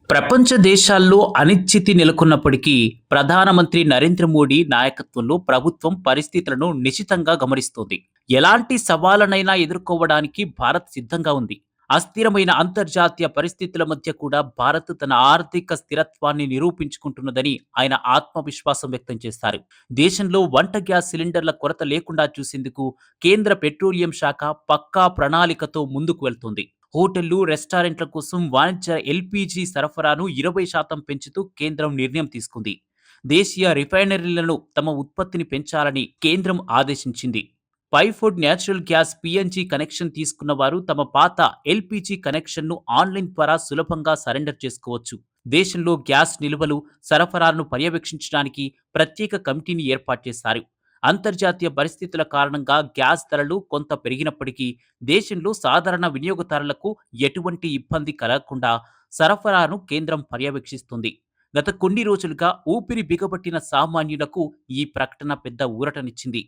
ప్రపంచ దేశాల్లో అనిశ్చితి నెలకొన్నప్పటికీ ప్రధానమంత్రి నరేంద్ర మోడీ నాయకత్వంలో ప్రభుత్వం పరిస్థితులను నిశితంగా గమనిస్తోంది. ఎలాంటి సవాళ్లనైనా ఎదుర్కోవడానికి భారత్ సిద్ధంగా ఉంది. అస్థిరమైన అంతర్జాతీయ పరిస్థితుల మధ్య కూడా భారత్ తన ఆర్థిక స్థిరత్వాన్ని నిరూపించుకుంటున్నదని ఆయన ఆత్మవిశ్వాసం వ్యక్తం చేశారు. దేశంలో వంట గ్యాస్ సిలిండర్ల కొరత లేకుండా చూసేందుకు కేంద్ర పెట్రోలియం శాఖ పక్కా ప్రణాళికతో ముందుకు వెళ్తోంది. హోటళ్లు, రెస్టారెంట్ల కోసం వాణిజ్య ఎల్‌పీజీ సరఫరాను 20% పెంచుతూ కేంద్రం నిర్ణయం తీసుకుంది. దేశీయ రిఫైనరీలను తమ ఉత్పత్తిని పెంచాలని కేంద్రం ఆదేశించింది. పైఫుడ్ న్యాచురల్ గ్యాస్ పీఎన్జీ కనెక్షన్ తీసుకున్న వారు తమ పాత ఎల్‌పీజీ కనెక్షన్‌ను ఆన్‌లైన్ ద్వారా సులభంగా సరెండర్ చేసుకోవచ్చు. దేశంలో గ్యాస్ నిల్వలు, సరఫరాను పర్యవేక్షించడానికి ప్రత్యేక కమిటీని ఏర్పాటు చేశారు. అంతర్జాతీయ పరిస్థితుల కారణంగా గ్యాస్ ధరలు కొంత పెరిగినప్పటికీ దేశంలో సాధారణ వినియోగదారులకు ఎటువంటి ఇబ్బంది కలగకుండా సరఫరాను కేంద్రం పర్యవేక్షిస్తుంది. గత కొన్ని రోజులుగా ఊపిరి బిగబట్టిన సామాన్యులకు ఈ ప్రకటన పెద్ద ఊరటనిచ్చింది.